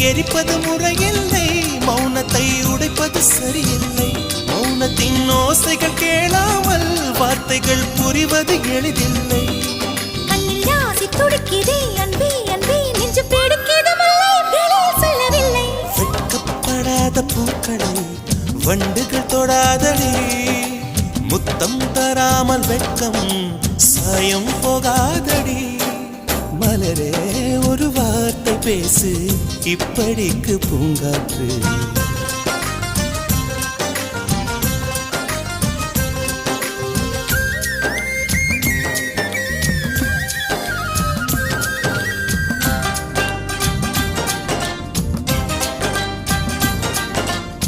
எரிப்பது முறையில்லை, மௌனத்தை உடைப்பது சரியில்லை. மௌனத்தின் ஓசைகள் கேளாமல் வார்த்தைகள் புரிவது எளிதில்லை. கண்ணில் ஆசை துடிக்குதே அன்பே அன்பே, நெஞ்சு பிடிக்குது மல்லை வெளியில் சொல்லவில்லை. வெட்கப்படாத பூக்களை வண்டுகள் தொடாதடி, முத்தம் தராமல் வெட்கம் சாயம் போகாதடி. மலரே ஒரு வார்த்தை பேசு, இப்படிக்கு பூங்காற்று